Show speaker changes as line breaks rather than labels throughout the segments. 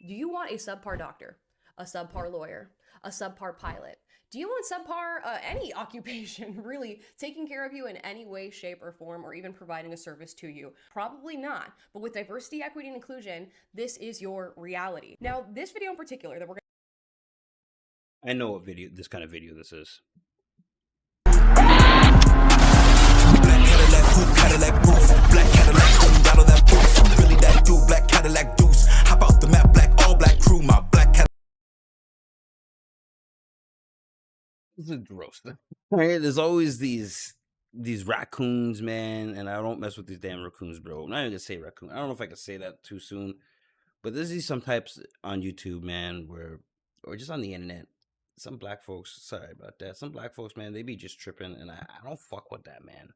Do you want a subpar doctor, a subpar lawyer, a subpar pilot? Do you want subpar any occupation really taking care of you in any way, shape, or form, or even providing a service to you? Probably not. But with diversity, equity, and inclusion, this is your reality. Now, this video in particular that we're
I know what video, this kind of video this is.
Black Cadillac, coupe Cadillac roof. Black Cadillac, don't battle that booth. Really that dude, Black Cadillac deuce. Hop out the map, black, all black crew. My Black Cadillac.
This is gross. Right? There's always these raccoons, man, and I don't mess with these damn raccoons, bro. I'm not even gonna say raccoon. I don't know if I can say that too soon, but there's these some types on YouTube, man, or just on the internet. Some black folks, sorry about that. Some black folks, man, they be just tripping, and I don't fuck with that, man.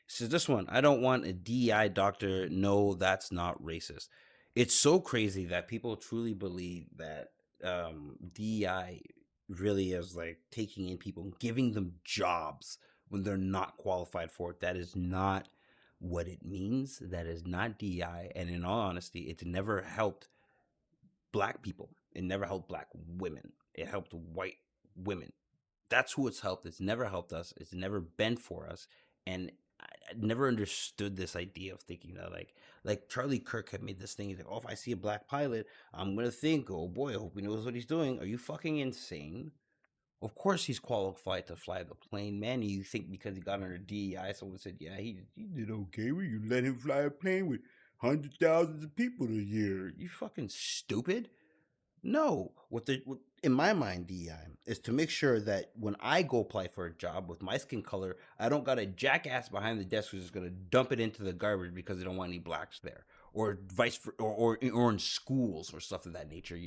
So this one, I don't want a DEI doctor. No, that's not racist. It's so crazy that people truly believe that DEI really is like taking in people and giving them jobs when they're not qualified for it. That is not what it means. That is not DEI. And in all honesty, it's never helped black people. It never helped black women. It helped white women. That's who it's helped. It's never helped us. It's never been for us. And I never understood this idea of thinking that like Charlie Kirk had made this thing. He's like, oh, if I see a black pilot, I'm gonna think, oh boy, I hope he knows what he's doing. Are you fucking insane? Of course he's qualified to fly the plane, man. You think because he got under DEI, someone said, yeah, he did okay. Well, you let him fly a plane with hundreds of thousands of people a year. You fucking stupid. No, in my mind, DEI is to make sure that when I go apply for a job with my skin color, I don't got a jackass behind the desk who's just gonna dump it into the garbage because they don't want any blacks there, or or in schools or stuff of that nature,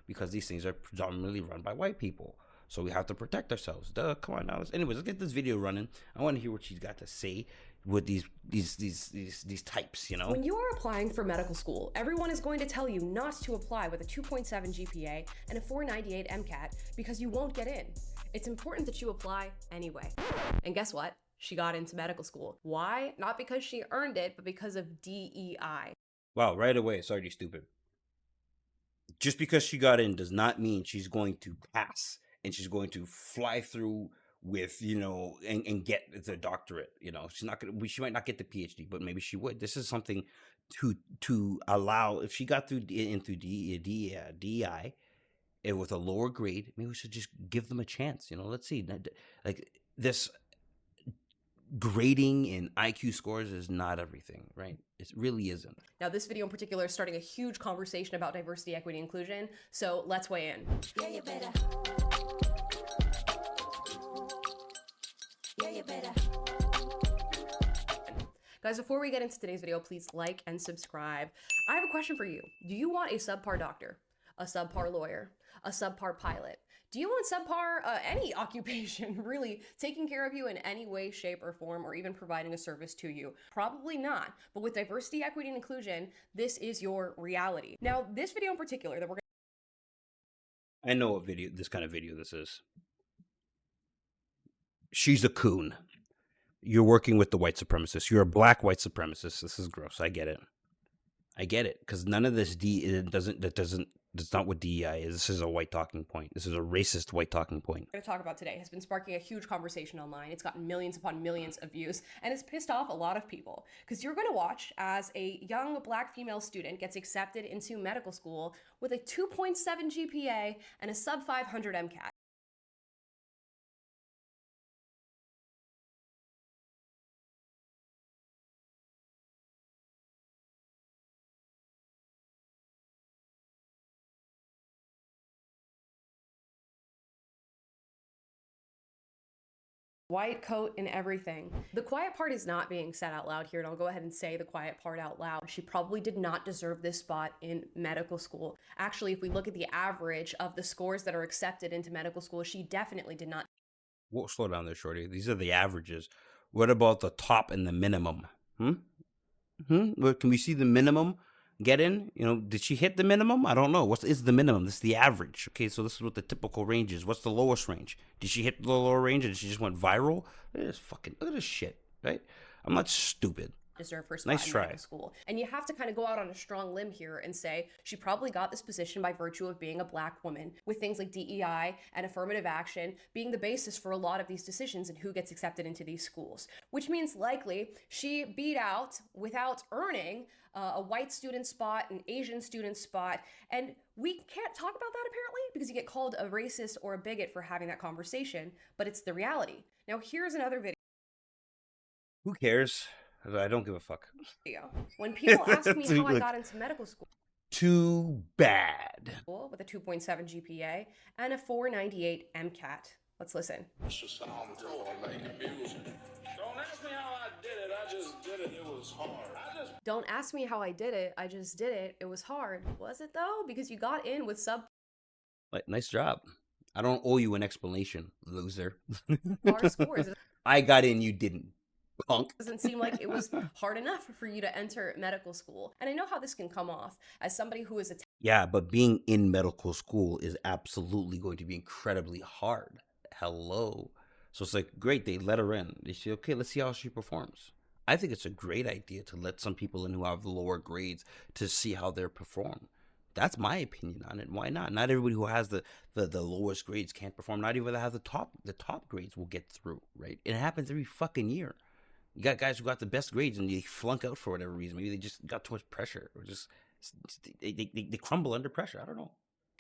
because these things are predominantly run by white people. So we have to protect ourselves. Duh, come on now. Anyways, let's get this video running. I want to hear what she's got to say with these types,
When you are applying for medical school, everyone is going to tell you not to apply with a 2.7 GPA and a 498 MCAT because you won't get in. It's important that you apply anyway. And guess what? She got into medical school. Why? Not because she earned it, but because of DEI.
Wow, right away, it's already stupid. Just because she got in does not mean she's going to pass and she's going to fly through with, and get the doctorate. She's not gonna, she might not get the PhD, but maybe she would. This is something to allow, if she got through into DEI with a lower grade, maybe we should just give them a chance. Let's see. Like, this grading and IQ scores is not everything, right? It really isn't.
Now, this video in particular is starting a huge conversation about diversity, equity, inclusion. So let's weigh in.
Yeah, you better. Yeah, you better.
Guys, before we get into today's video, please like and subscribe. I have a question for you. Do you want a subpar doctor, a subpar lawyer, a subpar pilot? Do you want subpar any occupation really taking care of you in any way, shape, or form, or even providing a service to you? Probably not. But with diversity, equity, and inclusion, this is your reality. Now, this video in particular that we're
I know what video, this kind of video this is. She's a coon. You're working with the white supremacists. You're a black white supremacist. This is gross. I get it. Because none of this that's not what DEI is. This is a white talking point. This is a racist white talking point.
going to talk about today has been sparking a huge conversation online. It's gotten millions upon millions of views, and it's pissed off a lot of people. Because you're going to watch as a young black female student gets accepted into medical school with a 2.7 GPA and a sub 500 MCAT. White coat and everything. The quiet part is not being said out loud here, and I'll go ahead and say the quiet part out loud. She probably did not deserve this spot in medical school. Actually, if we look at the average of the scores that are accepted into medical school, she definitely did not.
Whoa, slow down there, shorty. These are the averages. What about the top and the minimum? What, can we see the minimum get in? Did she hit the minimum? I don't know. What is the minimum? This is the average. Okay, so this is what the typical range is. What's the lowest range? Did she hit the lower range and she just went viral? Look at this shit, right? I'm not stupid.
deserve her spot
Nice
in
try.
medical school. And you have to kind of go out on a strong limb here and say she probably got this position by virtue of being a black woman, with things like DEI and affirmative action being the basis for a lot of these decisions and who gets accepted into these schools, which means likely she beat out, without earning, a white student spot, an Asian student spot, and we can't talk about that apparently because you get called a racist or a bigot for having that conversation, but it's the reality. Now here's another video.
Who cares? I don't give a fuck.
When people ask me how I got into medical school,
too bad.
with a 2.7 GPA and a 498 MCAT. Let's listen.
Don't ask me how I did it, I just did it. It was hard.
Don't ask me how I did it, I just did it. It was hard. Was it though? Because you got in with
Like, nice job. I don't owe you an explanation, loser.
subpar scores. It
I got in, you didn't. Punk.
doesn't seem like it was hard enough for you to enter medical school. And I know how this can come off as somebody who is
Yeah, but being in medical school is absolutely going to be incredibly hard. Hello. So it's like, great, they let her in. They say, okay, let's see how she performs. I think it's a great idea to let some people in who have lower grades to see how they perform. That's my opinion on it. Why not? Not everybody who has the lowest grades can't perform. Not even that have the top grades will get through, right? It happens every fucking year. You got guys who got the best grades and they flunk out for whatever reason. Maybe they just got too much pressure, or just they crumble under pressure. I don't know.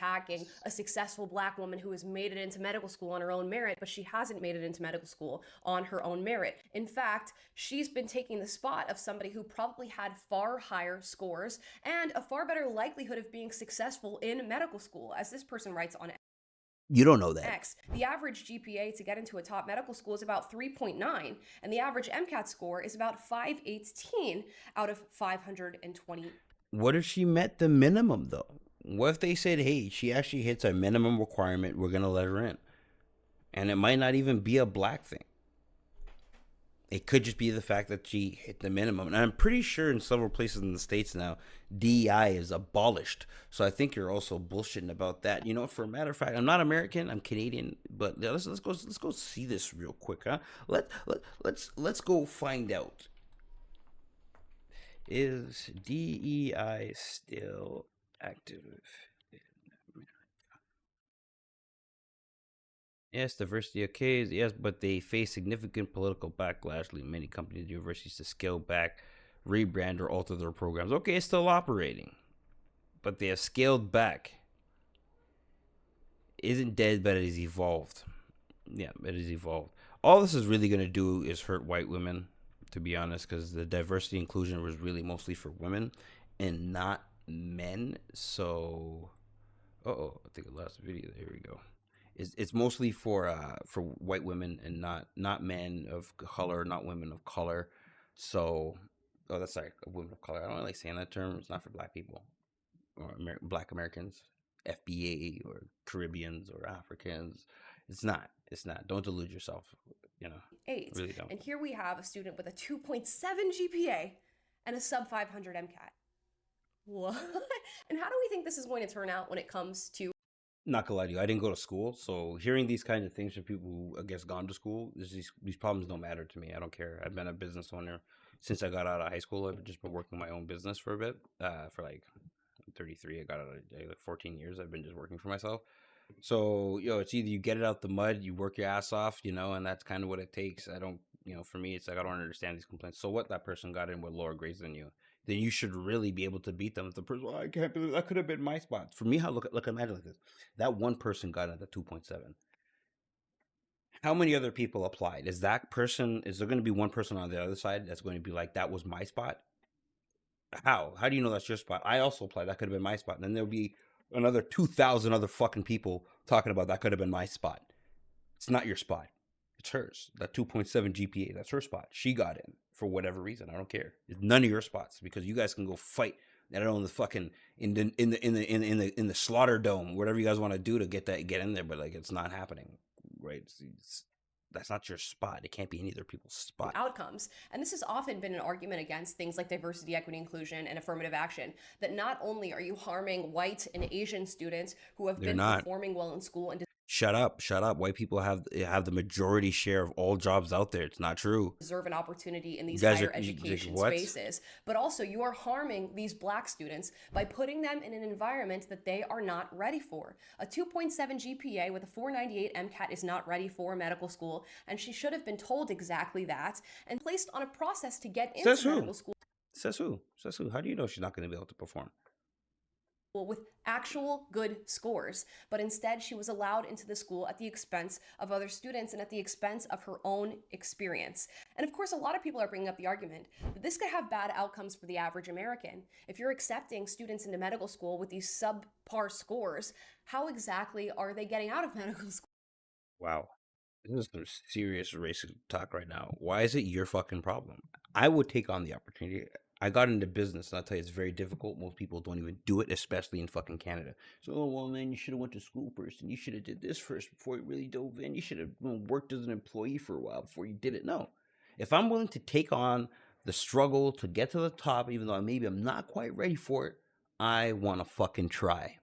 attacking a successful black woman who has made it into medical school on her own merit, but she hasn't made it into medical school on her own merit. In fact, she's been taking the spot of somebody who probably had far higher scores and a far better likelihood of being successful in medical school, as this person writes on
You don't know that.
X. The average GPA to get into a top medical school is about 3.9, and the average MCAT score is about 518 out of 520.
What if she met the minimum, though? What if they said, hey, she actually hits a minimum requirement, we're going to let her in? And it might not even be a black thing. It could just be the fact that she hit the minimum. And I'm pretty sure in several places in the States now, DEI is abolished. So I think you're also bullshitting about that. You know, for a matter of fact, I'm not American, I'm Canadian, but let's go see this real quick, huh? Let's go find out. Is DEI still active in America? Yes, diversity okay, yes, but they face significant political backlash, leading many companies and universities to scale back, rebrand, or alter their programs. Okay, it's still operating, but they have scaled back. It isn't dead, but it has evolved. Yeah, it has evolved. All this is really going to do is hurt white women, to be honest, because the diversity inclusion was really mostly for women and not men. So, I think I lost the video. Here we go. It's mostly for white women and not men of color, not women of color. So, that's sorry, women of color. I don't like saying that term. It's not for black people or black Americans, FBA or Caribbeans or Africans. It's not. Don't delude yourself. You know,
8.
Really don't.
And here we have a student with a 2.7 GPA and a sub 500 MCAT. What? And how do we think this is going to turn out when it comes to?
Not gonna lie to you, I didn't go to school, so hearing these kinds of things from people who, I guess, gone to school, these problems don't matter to me. I don't care. I've been a business owner since I got out of high school. I've just been working my own business for a bit. For like, I'm 33. I got out of like 14 years. I've been just working for myself. So, it's either you get it out the mud, you work your ass off, and that's kind of what it takes. I don't, for me, it's like I don't understand these complaints. So what, that person got in with lower grades than you, then you should really be able to beat them. If the person, I can't believe that could have been my spot. For me, imagine like this. That one person got at the 2.7. How many other people applied? Is there going to be one person on the other side that's going to be like, that was my spot? How do you know that's your spot? I also applied. That could have been my spot. And then there'll be another 2,000 other fucking people talking about that could have been my spot. It's not your spot. It's hers. That 2.7 GPA, that's her spot. She got in for whatever reason. I don't care. It's none of your spots because you guys can go fight. I don't know, in the fucking in the slaughter dome, whatever you guys want to do to get in there, but like it's not happening, right? That's not your spot. It can't be any other people's spot.
Outcomes. And this has often been an argument against things like diversity, equity, inclusion, and affirmative action. That not only are you harming white and Asian students who have been performing well in school and
Shut up, shut up. White people have the majority share of all jobs out there. It's not true.
Deserve an opportunity in
You
these
guys
higher
are like,
education
what?
spaces, but also you are harming these black students by putting them in an environment that they are not ready for. A 2.7 GPA with a 498 MCAT is not ready for medical school, and she should have been told exactly that and placed on a process to get into
Says who?
medical school
Says who? Says who? How do you know she's not going to be able to perform?
with actual good scores, but instead she was allowed into the school at the expense of other students and at the expense of her own experience. And of course, a lot of people are bringing up the argument that this could have bad outcomes for the average American. If you're accepting students into medical school with these subpar scores, how exactly are they getting out of medical school?
Wow. This is some serious racist talk right now. Why is it your fucking problem? I would take on the opportunity. I got into business, and I'll tell you, it's very difficult. Most people don't even do it, especially in fucking Canada. So, oh, well, man, you should have went to school first, and you should have did this first before you really dove in. You should have worked as an employee for a while before you did it. No. If I'm willing to take on the struggle to get to the top, even though maybe I'm not quite ready for it, I want to fucking try.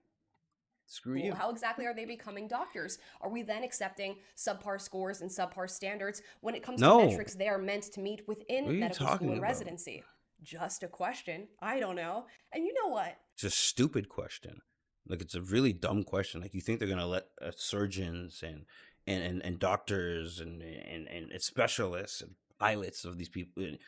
Screw you.
How exactly are they becoming doctors? Are we then accepting subpar scores and subpar standards when it comes
No.
to metrics they are meant to meet within
What are you
medical
talking
school and
about?
residency? Just a question. I don't know. And you know what?
It's a stupid question. Like, it's a really dumb question. Like, you think they're gonna let surgeons and doctors and specialists and pilots of these people, and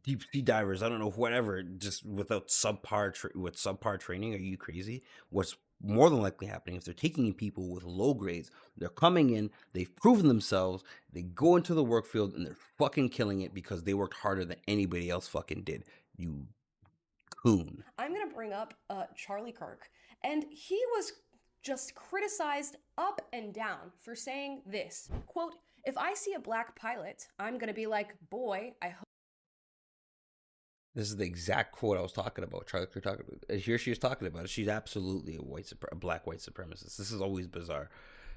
deep sea divers, I don't know, whatever, just without subpar training? Are you crazy? What's more than likely happening if they're taking in people with low grades, they're coming in, they've proven themselves, they go into the work field and they're fucking killing it because they worked harder than anybody else fucking did. You coon.
I'm going to bring up Charlie Kirk. And he was just criticized up and down for saying this, quote, "If I see a black pilot, I'm going to be like, boy, I hope."
This is the exact quote I was talking about. Charlie Kirk talking about. Here she is talking about it. She's absolutely a black white supremacist. This is always bizarre.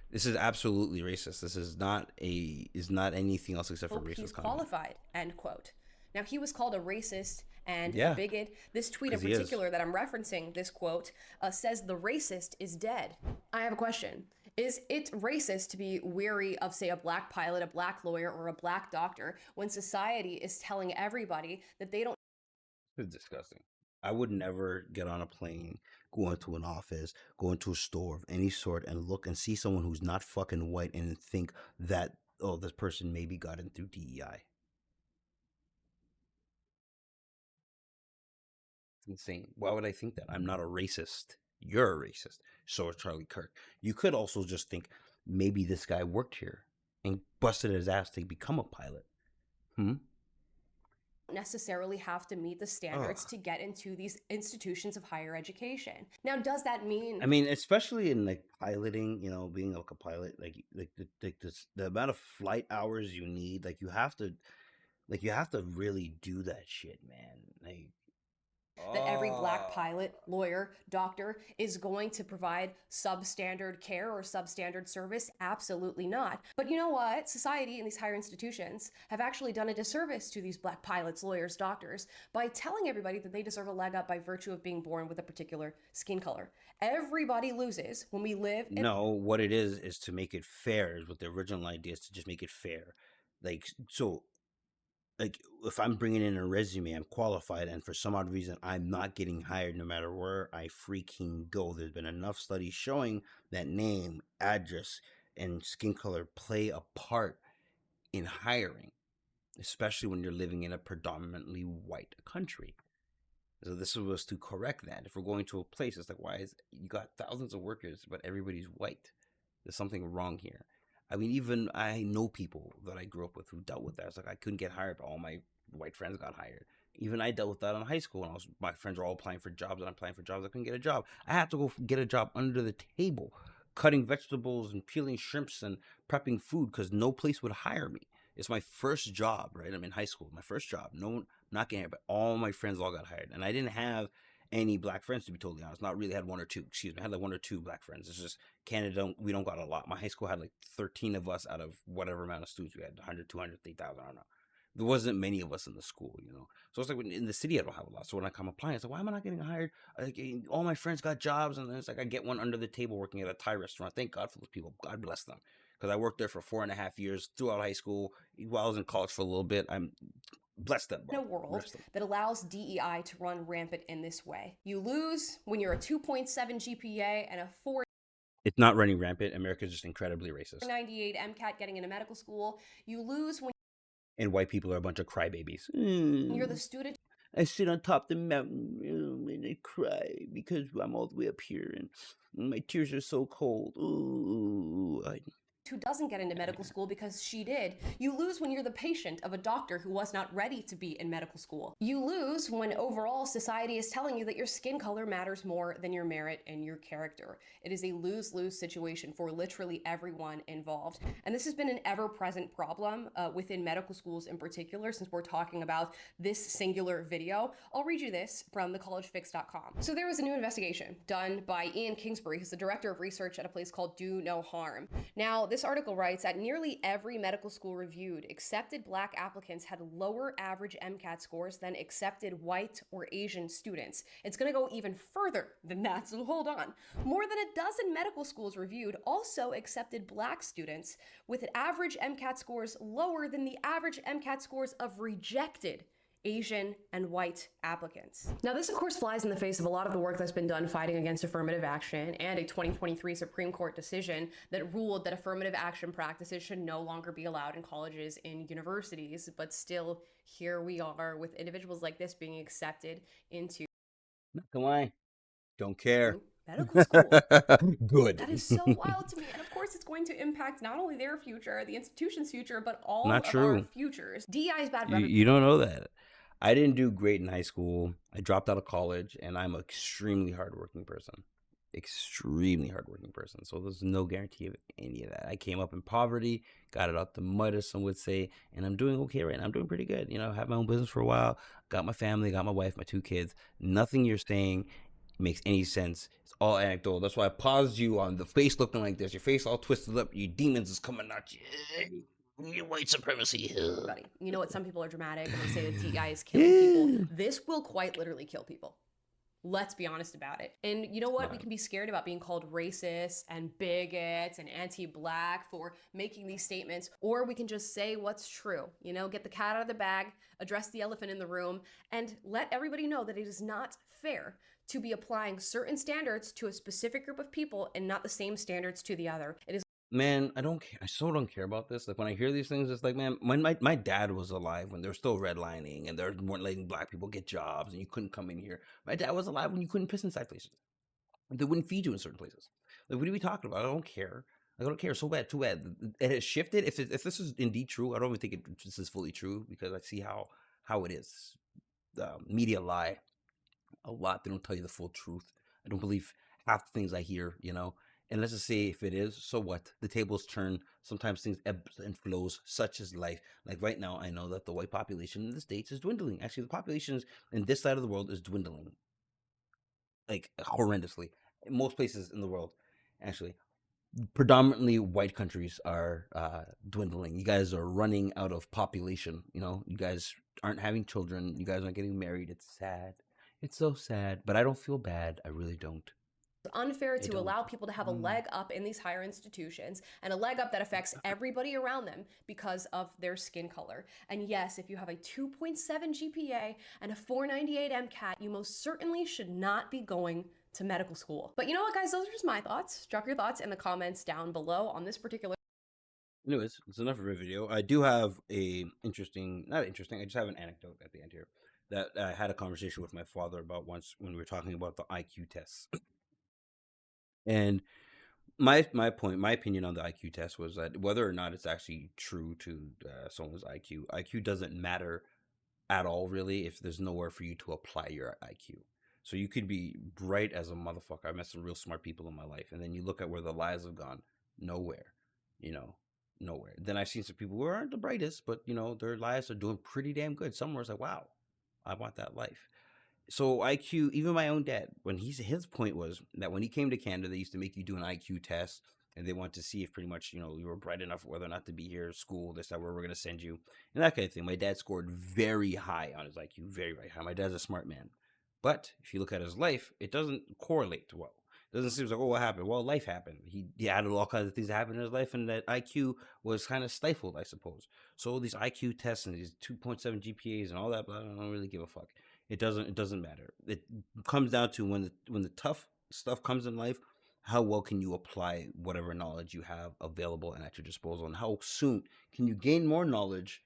This is absolutely racist. This is not anything else except for
Hope
racist
he's
comment.
qualified, end quote. Now, he was called a racist and
Yeah.
a bigot. This tweet in
'Cause he is.
particular that I'm referencing, this quote, says the racist is dead. I have a question. Is it racist to be weary of, say, a black pilot, a black lawyer, or a black doctor when society is telling everybody that they don't
It's disgusting. I would never get on a plane, go into an office, go into a store of any sort, and look and see someone who's not fucking white and think that, oh, this person maybe got in through DEI. It's insane. Why would I think that? I'm not a racist. You're a racist. So is Charlie Kirk. You could also just think maybe this guy worked here and busted his ass to become a pilot.
necessarily have to meet the standards
Ugh.
to get into these institutions of higher education. Now, does that mean
I mean, especially in like piloting, being like a pilot, like the amount of flight hours you need, like you have to really do that shit, man. Like,
that every black pilot, lawyer, doctor is going to provide substandard care or substandard service? Absolutely not. But you know what? Society and these higher institutions have actually done a disservice to these black pilots, lawyers, doctors by telling everybody that they deserve a leg up by virtue of being born with a particular skin color. Everybody loses when we live in
no, what it is to make it fair. Is what the original idea is, to just make it fair. Like, so, like, if I'm bringing in a resume, I'm qualified, and for some odd reason I'm not getting hired no matter where I freaking go. There's been enough studies showing that name, address, and skin color play a part in hiring, especially when you're living in a predominantly white country. So this was to correct that. If we're going to a place, it's like, why is you got thousands of workers, but everybody's white? There's something wrong here. I mean, even I know people that I grew up with who dealt with that. It's like I couldn't get hired, but all my white friends got hired. Even I dealt with that in high school, and my friends were all applying for jobs, and I'm applying for jobs. I couldn't get a job. I had to go get a job under the table, cutting vegetables and peeling shrimps and prepping food because no place would hire me. It's my first job, right? I'm in high school, my first job. No one, not getting hired, but all my friends all got hired, and I didn't have any black friends, to be totally honest. Not really. Had one or two. Excuse me. I had like one or two black friends. It's just Canada. We don't got a lot. My high school had like 13 of us out of whatever amount of students we had. 100, 200, 3,000. I don't know. there wasn't many of us in the school, you know. So it's like in the city, I don't have a lot. So when I come applying, it's like, why am I not getting hired? Like, all my friends got jobs, and then it's like I get one under the table working at a Thai restaurant. Thank God for those people. God bless them, because I worked there for 4.5 years throughout high school. While I was in college for a little bit, I'm bless them, bro.
In a world
Bless them.
that allows DEI to run rampant in this way. You lose when you're a 2.7 GPA and a
It's not running rampant. America's just incredibly racist,
498 MCAT getting into medical school. You lose when
and white people are a bunch of crybabies.
you're the student
I sit on top of the mountain and I cry because I'm all the way up here and my tears are so cold. Ooh,
who doesn't get into medical school because she did. You lose when you're the patient of a doctor who was not ready to be in medical school. You lose when overall society is telling you that your skin color matters more than your merit and your character. It is a lose-lose situation for literally everyone involved. And this has been an ever-present problem within medical schools in particular, since we're talking about this singular video. I'll read you this from thecollegefix.com. So there was a new investigation done by Ian Kingsbury, who's the director of research at a place called Do No Harm. Now, this article writes that nearly every medical school reviewed accepted Black applicants had lower average MCAT scores than accepted white or Asian students. It's going to go even further than that, so hold on. More than a dozen medical schools reviewed also accepted Black students with average MCAT scores lower than the average MCAT scores of rejected Asian and white applicants. Now, this of course flies in the face of a lot of the work that's been done fighting against affirmative action and a 2023 Supreme Court decision that ruled that affirmative action practices should no longer be allowed in colleges and universities. But still, here we are with individuals like this being accepted into
not gonna lie, don't care.
medical school.
Good.
That is so wild to me. And of course, it's going to impact not only their future, the institution's future, but all
Not
of
true.
our futures. DEI is bad for
You don't know that. I didn't do great in high school. I dropped out of college, and I'm an extremely hardworking person. Extremely hardworking person. So there's no guarantee of any of that. I came up in poverty, got it out the mud, as some would say, and I'm doing okay right now. I'm doing pretty good. You know, I have my own business for a while, got my family, got my wife, my 2 kids. Nothing you're saying makes any sense. It's all anecdotal. That's why I paused you on the face looking like this. Your face all twisted up. Your demons is coming at you. Your white supremacy.
Buddy. You know what? Some people are dramatic and they say that DEI is killing people. This will quite literally kill people. Let's be honest about it. And you know what? We can be scared about being called racist and bigots and anti-Black for making these statements, or we can just say what's true. You know, get the cat out of the bag, address the elephant in the room, and let everybody know that it is not fair to be applying certain standards to a specific group of people and not the same standards to the other. It is
Man, I don't care. I so don't care about this. Like when I hear these things, it's like, man, when my dad was alive, when they were still redlining and they weren't letting Black people get jobs and you couldn't come in here. My dad was alive when you couldn't piss inside places. They wouldn't feed you in certain places. Like, what are we talking about? I don't care. I don't care. So bad, too bad. It has shifted. If this is indeed true, I don't even think this is fully true, because I see how it is. Media lie a lot. They don't tell you the full truth. I don't believe half the things I hear, you know. And let's just say if it is, so what? The tables turn. Sometimes things ebbs and flows, such as life. Like right now, I know that the white population in the States is dwindling. Actually, the populations in this side of the world is dwindling. Like horrendously. In most places in the world, actually. Predominantly white countries are dwindling. You guys are running out of population. You know, you guys aren't having children. You guys aren't getting married. It's sad. It's so sad. But I don't feel bad. I really don't.
unfair to allow people to have a leg up in these higher institutions, and a leg up that affects everybody around them because of their skin color. And yes, if you have a 2.7 GPA and a 498 MCAT, you most certainly should not be going to medical school. But you know what, guys? Those are just my thoughts. Drop your thoughts in the comments down below on this particular.
Anyways, it's enough of a video. I do have a not interesting, I just have an anecdote at the end here that I had a conversation with my father about once when we were talking about the IQ tests. And my opinion on the IQ test was that whether or not it's actually true to someone's IQ doesn't matter at all, really, if there's nowhere for you to apply your IQ. So you could be bright as a motherfucker. I've met some real smart people in my life, and then you look at where the lives have gone, nowhere, nowhere. Then I've seen some people who aren't the brightest, but their lives are doing pretty damn good. Somewhere it's like, wow, I want that life. So IQ, even my own dad, when his point was that when he came to Canada, they used to make you do an IQ test, and they want to see if pretty much, you know, you were bright enough whether or not to be here, school, this, that, where we're going to send you, and that kind of thing. My dad scored very high on his IQ, very, very high. My dad's a smart man. But if you look at his life, it doesn't correlate well. It doesn't seem like, oh, what happened? Well, life happened. He had all kinds of things that happened in his life, and that IQ was kind of stifled, I suppose. So these IQ tests and these 2.7 GPAs and all that, but I don't really give a fuck. It doesn't matter. It comes down to when the tough stuff comes in life, how well can you apply whatever knowledge you have available and at your disposal, and how soon can you gain more knowledge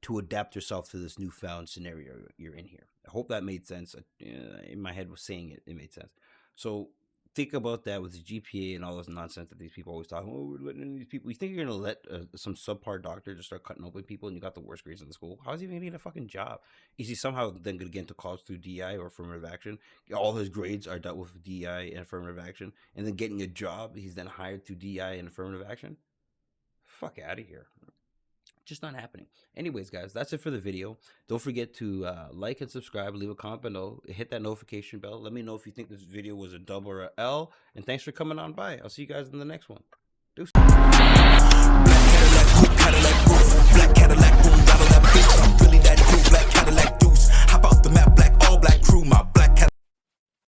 to adapt yourself to this newfound scenario you're in here. I hope that made sense. In my head was saying it made sense. So think about that with the GPA and all this nonsense that these people always talk. Oh, we're letting in these people. You think you're gonna let some subpar doctor just start cutting open people and you got the worst grades in the school? How's he even gonna get a fucking job? Is he somehow then gonna get into college through DI or affirmative action? All his grades are dealt with DI and affirmative action, and then getting a job, he's then hired through DI and affirmative action? Fuck out of here. Just not happening. Anyways, guys, that's it for the video. Don't forget to like and subscribe, leave a comment below, hit that notification bell. Let me know if you think this video was a dub or a L, and thanks for coming on by. I'll see you guys in the next one.